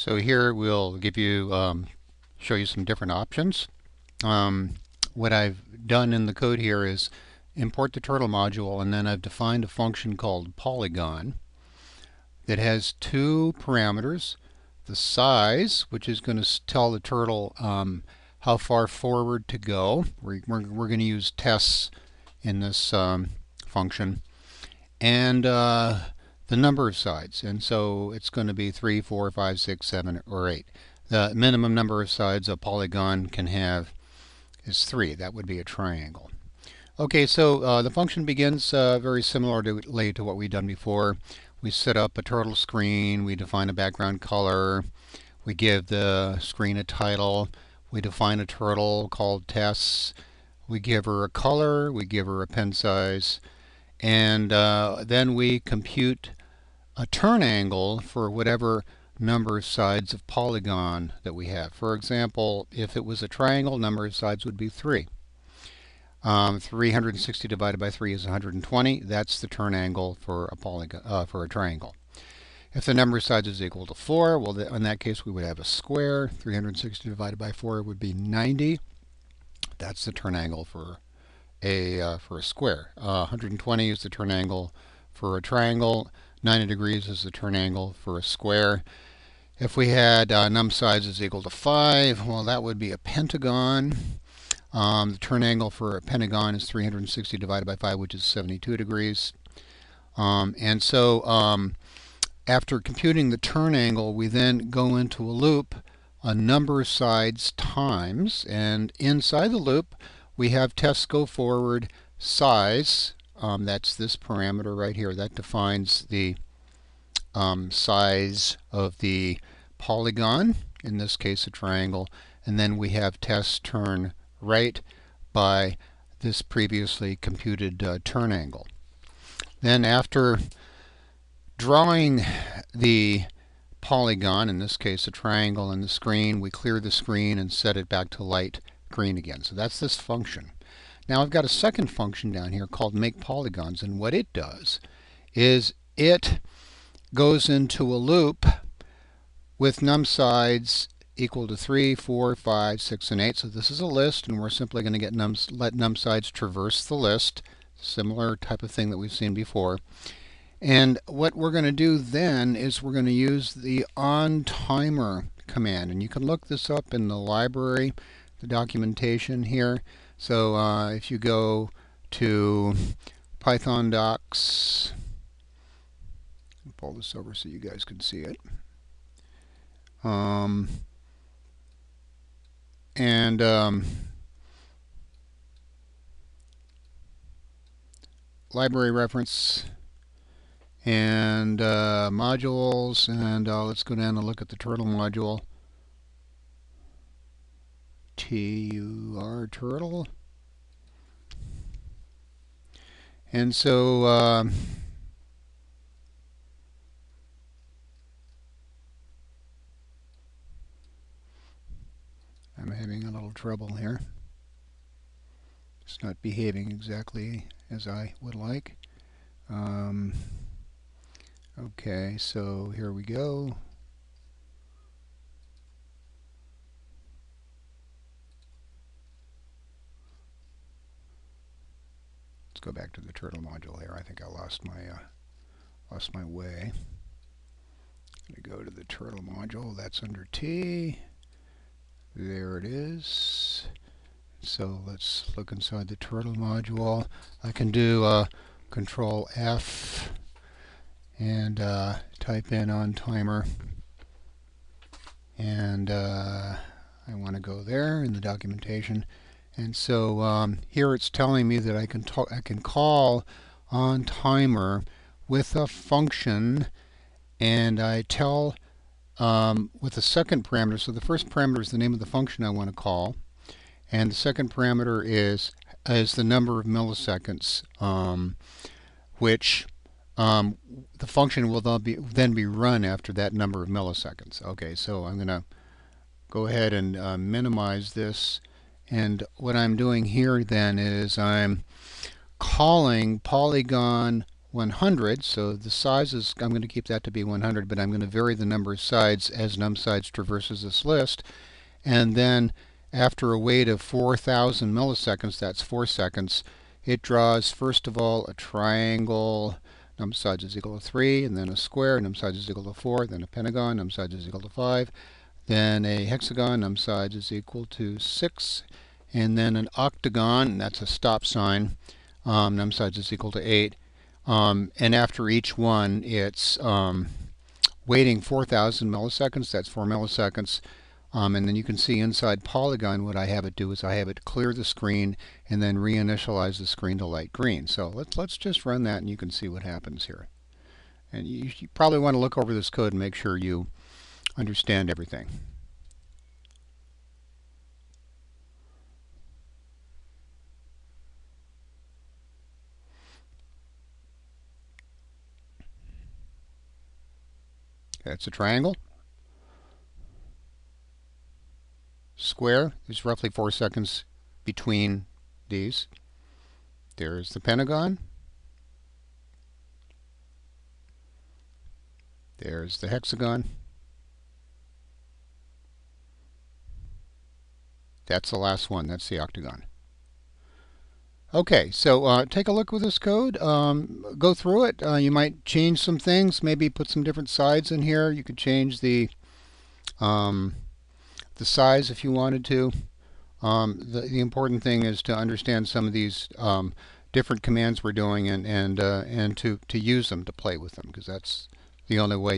So here we'll give you show you some different options. What I've done in the code here is import the turtle module, and then I've defined a function called polygon that has two parameters: the size, which is going to tell the turtle how far forward to go. We're going to use tests in this function, and the number of sides. And so it's going to be 3, 4, 5, 6, 7, or 8. The minimum number of sides a polygon can have is 3. That would be a triangle. Okay, so the function begins very similarly to what we've done before. We set up a turtle screen, we define a background color, we give the screen a title, we define a turtle called tests, we give her a color, we give her a pen size, and then we compute a turn angle for whatever number of sides of polygon that we have. For example, if it was a triangle, number of sides would be 3. 360 divided by 3 is 120. That's the turn angle for a polygon, for a triangle. If the number of sides is equal to 4, well, in that case we would have a square. 360 divided by 4 would be 90. That's the turn angle for a square. 120 is the turn angle for a triangle. 90 degrees is the turn angle for a square. If we had num size is equal to 5, well, that would be a pentagon. The turn angle for a pentagon is 360 divided by 5, which is 72 degrees. And so after computing the turn angle, we then go into a loop a number of sides times, and inside the loop we have tests go forward size. That's this parameter right here. That defines the size of the polygon, in this case a triangle, and then we have test turn right by this previously computed turn angle. Then after drawing the polygon, in this case a triangle, in the screen, we clear the screen and set it back to light green again. So that's this function. Now I've got a second function down here called make polygons, and what it does is it goes into a loop with num sides equal to 3, 4, 5, 6, and 8. So this is a list, and we're simply going to let num sides traverse the list. Similar type of thing that we've seen before. And what we're going to do then is we're going to use the onTimer command. And you can look this up in the library, the documentation here. So if you go to Python docs, pull this over so you guys can see it. Library reference and modules, and let's go down and look at the turtle module. TUR turtle. And so I'm having a little trouble here. It's not behaving exactly as I would like. Okay, so here we go. Let's go back to the turtle module here. I think I lost my way. I'm going to go to the turtle module. That's under T. There it is. So let's look inside the turtle module. I can do Control F and type in onTimer, and I want to go there in the documentation. And so here it's telling me that I can call onTimer with a function, and I tell with the second parameter. So the first parameter is the name of the function I want to call, and the second parameter is the number of milliseconds, which the function will then be run after that number of milliseconds. Okay, so I'm going to go ahead and minimize this, and what I'm doing here then is I'm calling polygon 100. So the size is, I'm going to keep that to be 100, but I'm going to vary the number of sides as numsides traverses this list. And then after a wait of 4,000 milliseconds, that's 4 seconds, it draws first of all a triangle, numsides is equal to 3, and then a square, numsides is equal to 4, then a pentagon, numsides is equal to 5, then a hexagon, numsides is equal to 6, and then an octagon, that's a stop sign, numsides is equal to 8. And after each one, it's waiting 4,000 milliseconds, that's 4 milliseconds. And then you can see inside Polygon what I have it do is I have it clear the screen and then reinitialize the screen to light green. So let's just run that and you can see what happens here. And you probably want to look over this code and make sure you understand everything. That's a triangle. Square, there's roughly 4 seconds between these. There's the pentagon. There's the hexagon. That's the last one. That's the octagon. Okay, so take a look with this code. Go through it. You might change some things. Maybe put some different sides in here. You could change the size if you wanted to. The important thing is to understand some of these different commands we're doing and to use them, to play with them, because that's the only way